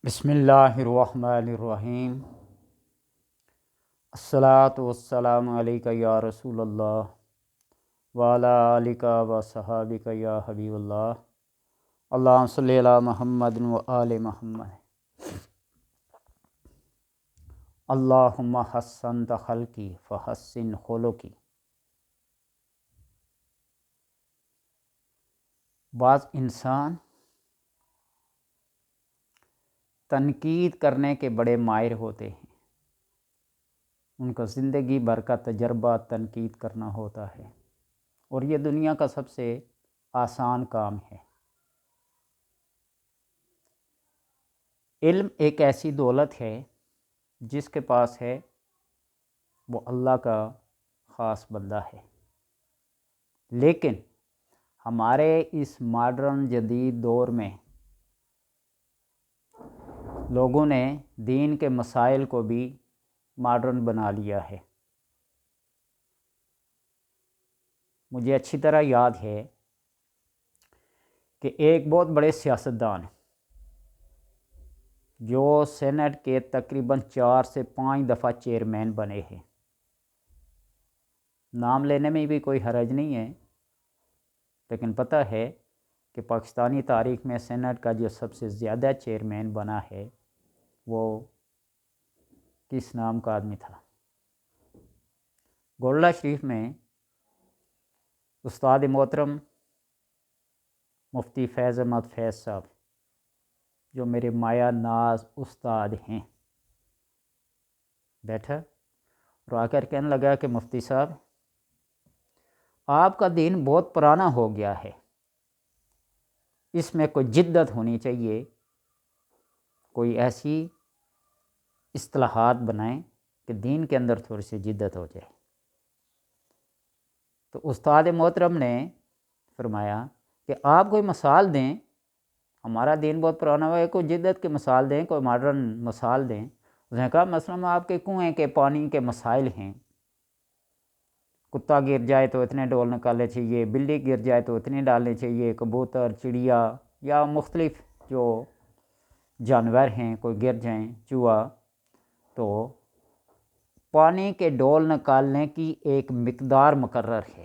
بسم اللہ الرحمن الرحیم۔ الصلاۃ والسلام علیکہ یا رسول اللہ وعلی آلک و صحابک یا حبیب اللہ۔ اللہم صلی علی محمد و آل محمد۔ اللہم حسنت خلقی فحسن خلقی۔ بعض انسان تنقید کرنے کے بڑے ماہر ہوتے ہیں، ان کا زندگی بھر کا تجربہ تنقید کرنا ہوتا ہے، اور یہ دنیا کا سب سے آسان کام ہے۔ علم ایک ایسی دولت ہے جس کے پاس ہے وہ اللہ کا خاص بندہ ہے، لیکن ہمارے اس ماڈرن جدید دور میں لوگوں نے دین کے مسائل کو بھی ماڈرن بنا لیا ہے۔ مجھے اچھی طرح یاد ہے کہ ایک بہت بڑے سیاستدان جو سینٹ کے تقریباً 4 سے 5 دفعہ چیئرمین بنے ہیں، نام لینے میں بھی کوئی حرج نہیں ہے، لیکن پتہ ہے کہ پاکستانی تاریخ میں سینٹ کا جو سب سے زیادہ چیئرمین بنا ہے وہ کس نام کا آدمی تھا؟ گولڑہ شریف میں استاد محترم مفتی فیض احمد فیض صاحب، جو میرے مایا ناز استاد ہیں، بیٹھا اور آ کر کہنے لگا کہ مفتی صاحب، آپ کا دین بہت پرانا ہو گیا ہے، اس میں کوئی جدت ہونی چاہیے، کوئی ایسی اصطلاحات بنائیں کہ دین کے اندر تھوڑی سی جدت ہو جائے۔ تو استاد محترم نے فرمایا کہ آپ کوئی مثال دیں، ہمارا دین بہت پرانا ہوا ہے، کوئی جدت کی مثال دیں، کوئی ماڈرن مثال دیں۔ اس نے کہا مثلاً آپ کے کنویں کے پانی کے مسائل ہیں، کتا گر جائے تو اتنے ڈول نکالنے چاہیے، بلی گر جائے تو اتنے ڈالنے چاہیے، کبوتر، چڑیا یا مختلف جو جانور ہیں کوئی گر جائیں، چوہا، تو پانی کے ڈول نکالنے کی ایک مقدار مقرر ہے،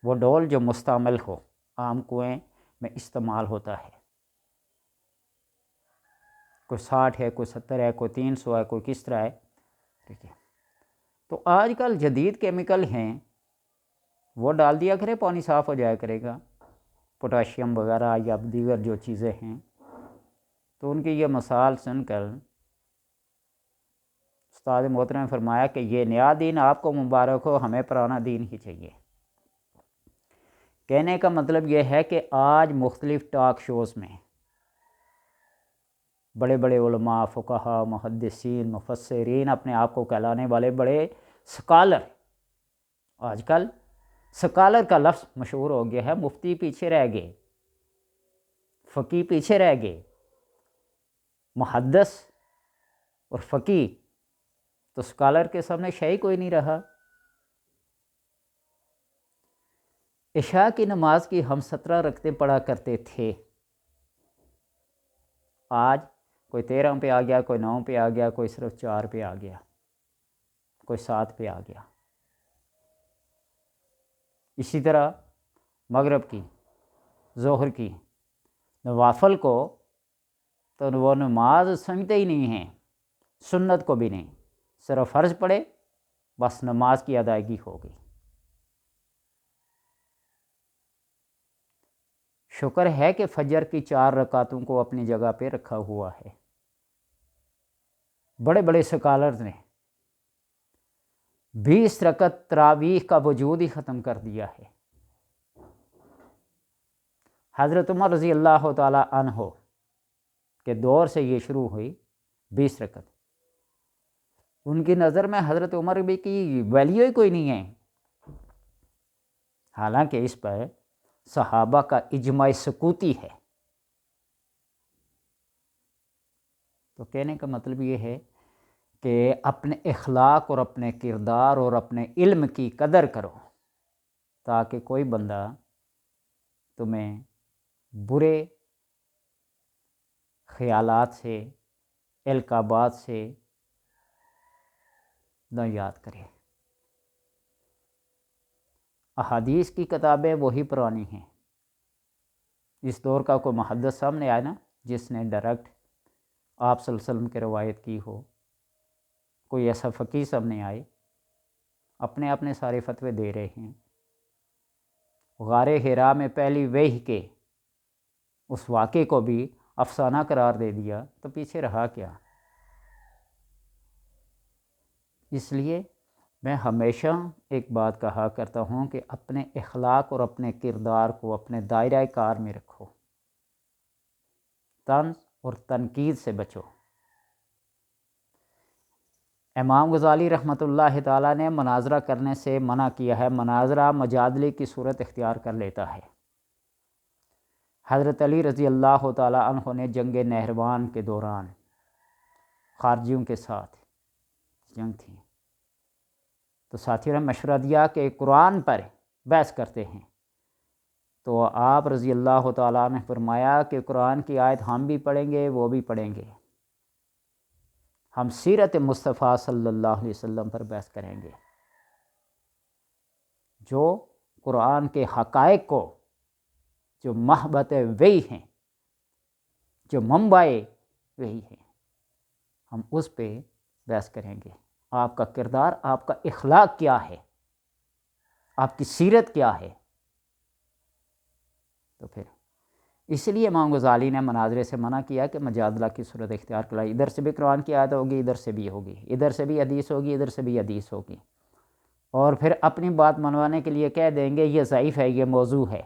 وہ ڈول جو مستعمل ہو، عام کنویں میں استعمال ہوتا ہے، کوئی 60 ہے، کوئی 70 ہے، کوئی 300 ہے، کوئی کس طرح ہے، ٹھیک ہے۔ تو آج کل جدید کیمیکل ہیں، وہ ڈال دیا کرے، پانی صاف ہو جایا کرے گا، پوٹاشیم وغیرہ یا دیگر جو چیزیں ہیں۔ تو ان کی یہ مثال سن کر استاد محترم نے فرمایا کہ یہ نیا دین آپ کو مبارک ہو، ہمیں پرانا دین ہی چاہیے۔ کہنے کا مطلب یہ ہے کہ آج مختلف ٹاک شوز میں بڑے بڑے علماء، فقہا، محدثین، مفسرین، اپنے آپ کو کہلانے والے بڑے سکالر، آج کل سکالر کا لفظ مشہور ہو گیا ہے، مفتی پیچھے رہ گئے، فقی پیچھے رہ گئے، محدث اور فقی تو سکالر کے سامنے شے کوئی نہیں رہا۔ عشاء کی نماز کی ہم 17 رکعتیں پڑھا کرتے تھے، آج کوئی 13 پہ آ گیا، کوئی 9 پہ آ گیا، کوئی صرف 4 پہ آ گیا، کوئی 7 پہ آ گیا۔ اسی طرح مغرب کی، ظہر کی نوافل کو تو وہ نماز سمجھتے ہی نہیں ہیں، سنت کو بھی نہیں، صرف فرض پڑھے بس نماز کی ادائیگی ہو گئی۔ شکر ہے کہ فجر کی 4 رکعتوں کو اپنی جگہ پہ رکھا ہوا ہے۔ بڑے بڑے سکالرز نے 20 رکعت تراویح کا وجود ہی ختم کر دیا ہے۔ حضرت عمر رضی اللہ تعالی عنہ کے دور سے یہ شروع ہوئی 20 رکعت، ان کی نظر میں حضرت عمر بھی کی ویلیو ہی کوئی نہیں ہے، حالانکہ اس پر صحابہ کا اجماع سکوتی ہے۔ تو کہنے کا مطلب یہ ہے کہ اپنے اخلاق اور اپنے کردار اور اپنے علم کی قدر کرو، تاکہ کوئی بندہ تمہیں برے خیالات سے القابات سے نہ یاد کرے۔ احادیث کی کتابیں وہی پرانی ہیں۔ اس دور کا کوئی محدث سامنے آئے نا جس نے ڈائریکٹ آپ صلی اللہ علیہ وسلم کی روایت کی ہو، کوئی ایسا فقیہ سامنے آئے، اپنے اپنے سارے فتوے دے رہے ہیں۔ غار حرا میں پہلی وحی کے اس واقعے کو بھی افسانہ قرار دے دیا تو پیچھے رہا کیا؟ اس لیے میں ہمیشہ ایک بات کہا کرتا ہوں کہ اپنے اخلاق اور اپنے کردار کو اپنے دائرہ کار میں رکھو، طنز اور تنقید سے بچو۔ امام غزالی رحمۃ اللہ تعالیٰ نے مناظرہ کرنے سے منع کیا ہے، مناظرہ مجادلے کی صورت اختیار کر لیتا ہے۔ حضرت علی رضی اللہ تعالیٰ عنہ نے جنگ نہروان کے دوران خارجیوں کے ساتھ جنگ تھی تو ساتھیوں نے مشورہ دیا کہ قرآن پر بحث کرتے ہیں، تو آپ رضی اللہ تعالیٰ نے فرمایا کہ قرآن کی آیت ہم بھی پڑھیں گے وہ بھی پڑھیں گے، ہم سیرت مصطفیٰ صلی اللہ علیہ وسلم پر بحث کریں گے، جو قرآن کے حقائق کو، جو محبت وحی ہیں، جو منبع وحی ہیں، ہم اس پہ بحث کریں گے۔ آپ کا کردار، آپ کا اخلاق کیا ہے، آپ کی سیرت کیا ہے؟ تو پھر اس لیے امام غزالی نے مناظرے سے منع کیا کہ مجادلہ کی صورت اختیار کرائی، ادھر سے بھی قرآن کی آیت ہوگی، ادھر سے بھی ہوگی، ادھر سے بھی حدیث ہوگی، ادھر سے بھی حدیث ہوگی، اور پھر اپنی بات منوانے کے لیے کہہ دیں گے یہ ضعیف ہے، یہ موضوع ہے،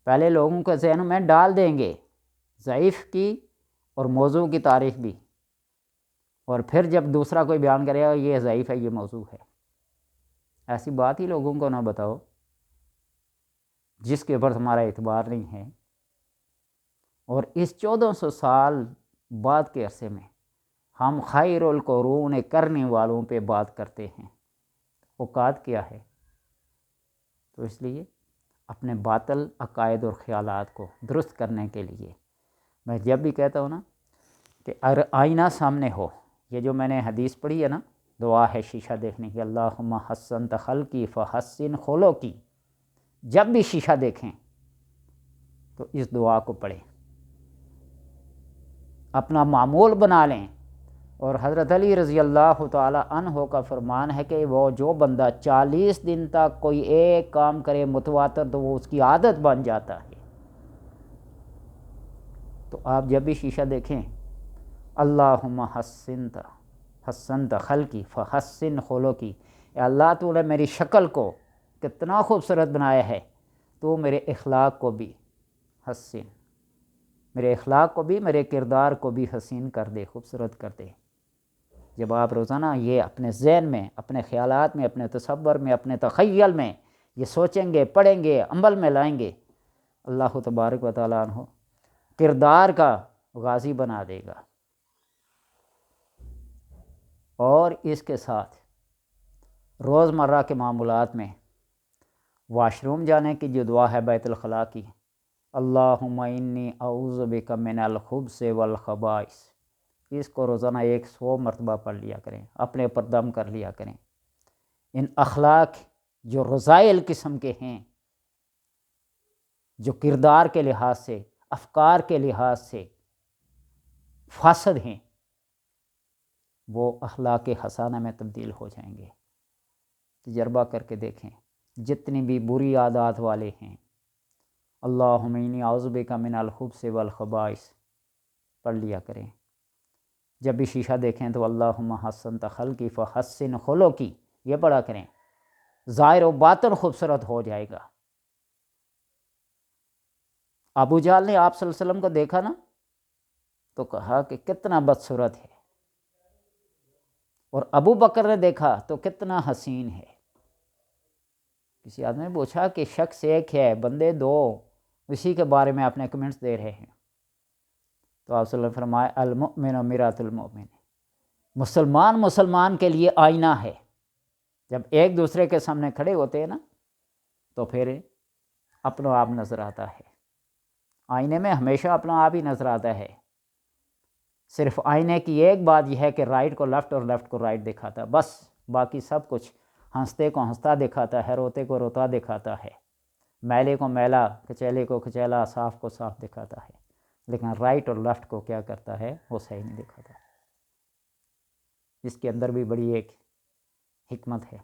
پہلے لوگوں کے ذہن میں ڈال دیں گے ضعیف کی اور موضوع کی تاریخ بھی، اور پھر جب دوسرا کوئی بیان کرے گا یہ ضعیف ہے، یہ موضوع ہے۔ ایسی بات ہی لوگوں کو نہ بتاؤ جس کے اوپر ہمارا اعتبار نہیں ہے۔ اور اس 1400 سال بعد کے عرصے میں ہم خیر القرون کرنے والوں پہ بات کرتے ہیں، اوقات کیا ہے؟ تو اس لیے اپنے باطل عقائد اور خیالات کو درست کرنے کے لیے میں جب بھی کہتا ہوں نا کہ اگر آئینہ سامنے ہو، یہ جو میں نے حدیث پڑھی ہے نا، دعا ہے شیشہ دیکھنے کی، اللہم حسنت خلقی فحسن خلقی، جب بھی شیشہ دیکھیں تو اس دعا کو پڑھیں، اپنا معمول بنا لیں۔ اور حضرت علی رضی اللہ تعالی عنہ کا فرمان ہے کہ وہ جو بندہ 40 دن تک کوئی ایک کام کرے متواتر تو وہ اس کی عادت بن جاتا ہے۔ تو آپ جب بھی شیشہ دیکھیں اللہم حسنت خلقی فحسن خلقی، اے اللہ تو نے میری شکل کو کتنا خوبصورت بنایا ہے، تو میرے اخلاق کو بھی حسن، میرے اخلاق کو بھی، میرے کردار کو بھی حسین کر دے، خوبصورت کر دے۔ جب آپ روزانہ یہ اپنے ذہن میں، اپنے خیالات میں، اپنے تصور میں، اپنے تخیل میں یہ سوچیں گے، پڑھیں گے، عمل میں لائیں گے، اللہ تبارک و تعالیٰ عنہ کردار کا غازی بنا دے گا۔ اور اس کے ساتھ روزمرہ کے معاملات میں واش روم جانے کی جو دعا ہے بیت الخلاء کی، اللہم انی اعوذ بک من الخبث والخبائث، اس کو روزانہ 100 مرتبہ پڑھ لیا کریں، اپنے اوپر دم کر لیا کریں۔ ان اخلاق جو رذائل قسم کے ہیں، جو کردار کے لحاظ سے، افکار کے لحاظ سے فاسد ہیں، وہ اخلاق حسانہ میں تبدیل ہو جائیں گے۔ تجربہ کر کے دیکھیں، جتنی بھی بری عادات والے ہیں، اللہم انی اعوذ بک من الخبث والخبائث پڑھ لیا کریں۔ جب بھی شیشہ دیکھیں تو اللہم حسنت خلقی فحسن خلقی یہ پڑھا کریں، ظاہر و باطن خوبصورت ہو جائے گا۔ ابو جہل نے آپ صلی اللہ علیہ وسلم کو دیکھا نا تو کہا کہ کتنا بدصورت ہے، اور ابو بکر نے دیکھا تو کتنا حسین ہے۔ کسی آدمی نے پوچھا کہ شخص ایک ہے، بندے دو، اسی کے بارے میں اپنے کمنٹس دے رہے ہیں، تو آپ صلی اللہ علیہ وسلم فرمایا المؤمن مرآۃ المؤمن، مسلمان کے لیے آئینہ ہے۔ جب ایک دوسرے کے سامنے کھڑے ہوتے ہیں نا تو پھر اپنا آپ نظر آتا ہے، آئینے میں ہمیشہ اپنا آپ ہی نظر آتا ہے۔ صرف آئینے کی ایک بات یہ ہے کہ رائٹ کو لیفٹ اور لیفٹ کو رائٹ دکھاتا ہے، بس باقی سب کچھ ہنستے کو ہنستا دکھاتا ہے، روتے کو روتا دکھاتا ہے، میلے کو میلا، کچیلے کو کچیلا، صاف کو صاف دکھاتا ہے، لیکن رائٹ اور لیفٹ کو کیا کرتا ہے وہ صحیح نہیں دکھاتا۔ اس کے اندر بھی بڑی ایک حکمت ہے۔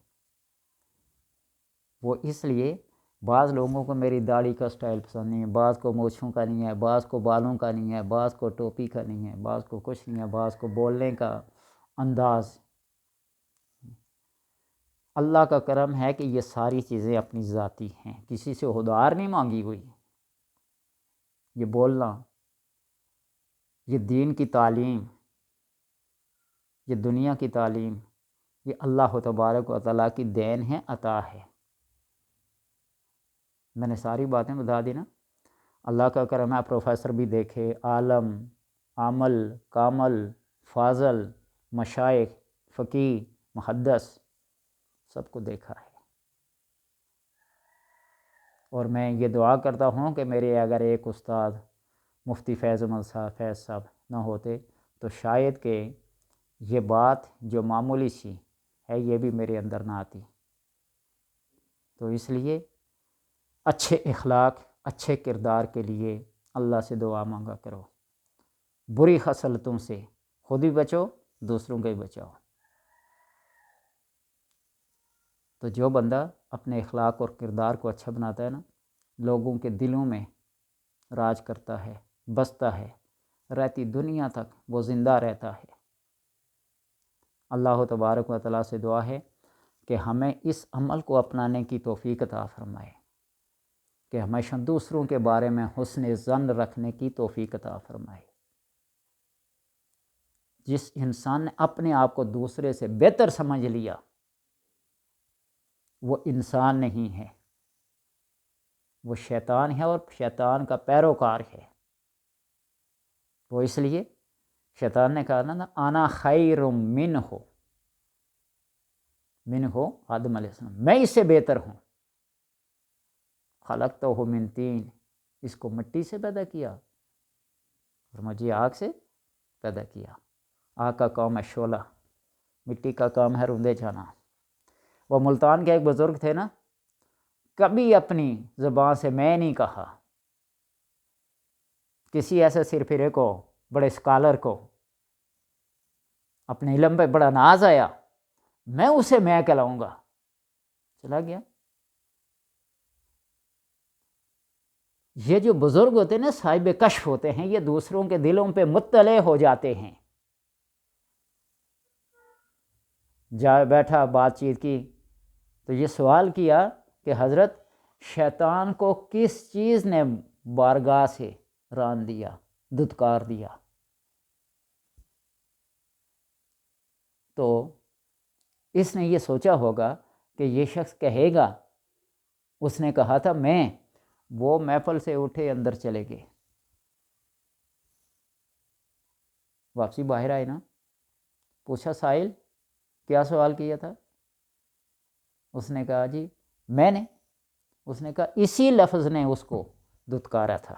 وہ اس لیے بعض لوگوں کو میری داڑھی کا سٹائل پسند نہیں ہے، بعض کو مونچھوں کا نہیں ہے، بعض کو بالوں کا نہیں ہے، بعض کو ٹوپی کا نہیں ہے، بعض کو کچھ نہیں ہے، بعض کو بولنے کا انداز۔ اللہ کا کرم ہے کہ یہ ساری چیزیں اپنی ذاتی ہیں، کسی سے ادھار نہیں مانگی ہوئی۔ یہ بولنا، یہ دین کی تعلیم، یہ دنیا کی تعلیم، یہ اللہ تبارک و تعالیٰ کی دین ہے، عطا ہے۔ میں نے ساری باتیں بتا دی نا۔ اللہ کا کرم ہے، پروفیسر بھی دیکھے، عالم، عامل، کامل، فاضل، مشائخ، فقیہ، محدث، سب کو دیکھا ہے۔ اور میں یہ دعا کرتا ہوں کہ میرے اگر ایک استاد مفتی فیض احمد صاحب فیض صاحب نہ ہوتے تو شاید کہ یہ بات جو معمولی سی ہے یہ بھی میرے اندر نہ آتی۔ تو اس لیے اچھے اخلاق، اچھے کردار کے لیے اللہ سے دعا مانگا کرو، بری خصلتوں سے خود بھی بچو، دوسروں کو بھی بچاؤ۔ تو جو بندہ اپنے اخلاق اور کردار کو اچھا بناتا ہے نا، لوگوں کے دلوں میں راج کرتا ہے، بستا ہے، رہتی دنیا تک وہ زندہ رہتا ہے۔ اللہ تبارک و تعالیٰ سے دعا ہے کہ ہمیں اس عمل کو اپنانے کی توفیق عطا فرمائے، کہ ہمیشہ دوسروں کے بارے میں حسن ظن رکھنے کی توفیق عطا فرمائے۔ جس انسان نے اپنے آپ کو دوسرے سے بہتر سمجھ لیا وہ انسان نہیں ہے، وہ شیطان ہے، اور شیطان کا پیروکار ہے۔ وہ اس لیے شیطان نے کہا نا انا خیر منہ، آدم علیہ السلام، میں اس سے بہتر ہوں۔ خلقتہ من طین، اس کو مٹی سے پیدا کیا اور مجھے آگ سے پیدا کیا۔ آگ کا کام ہے شعلہ، مٹی کا کام ہے روندے جانا۔ وہ ملتان کے ایک بزرگ تھے نا، کبھی اپنی زبان سے میں نہیں کہا۔ کسی ایسے سرفرے کو، بڑے اسکالر کو اپنے علم پہ بڑا ناز آیا، میں اسے میں کہلاؤں گا، چلا گیا۔ یہ جو بزرگ ہوتے ہیں نا، صاحب کشف ہوتے ہیں، یہ دوسروں کے دلوں پہ مطلع ہو جاتے ہیں۔ جا بیٹھا، بات چیت کی تو یہ سوال کیا کہ حضرت شیطان کو کس چیز نے بارگاہ سے ران دیا، دھتکار دیا؟ تو اس نے یہ سوچا ہوگا کہ یہ شخص کہے گا، اس نے کہا تھا میں، وہ محفل سے اٹھے اندر چلے گئے، واپسی باہر آئے نا، پوچھا سائل کیا سوال کیا تھا؟ اس نے کہا جی میں نے۔ اس نے کہا اسی لفظ نے اس کو دھتکارا تھا۔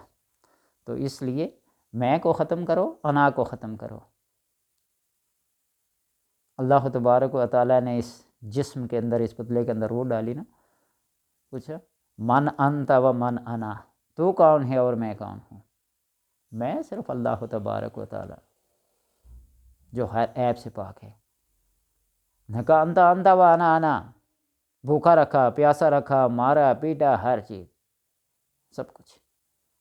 تو اس لیے میں کو ختم کرو، انا کو ختم کرو۔ اللہ تبارک و تعالیٰ نے اس جسم کے اندر، اس پتلے کے اندر روح ڈالی نا، پوچھا من انت و من انا، تو کون ہے اور میں کون ہوں؟ میں صرف اللہ تبارک و تعالیٰ جو ہر عیب سے پاک ہے۔ نے کہا انت انت و انا انا، بھوکا رکھا، پیاسا رکھا، مارا پیٹا، ہر چیز، سب کچھ۔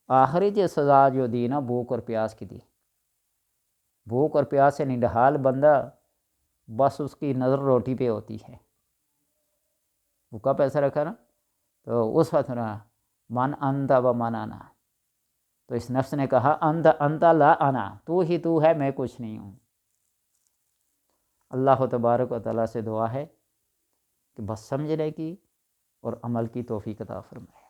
آخری جو سزا جو دی نا، بھوک اور پیاس کی دی۔ بھوک اور پیاس سے نڈھال بندہ، بس اس کی نظر روٹی پہ ہوتی ہے۔ بھوکا پیسہ رکھا نا، تو اس وقت نا من انت و من انا، تو اس نفس نے کہا انت انت لا انا، تو ہی تو ہے، میں کچھ نہیں ہوں۔ اللہ تبارک و تعالیٰ سے دعا ہے کہ بس سمجھنے کی اور عمل کی توفیق عطا فرمائے۔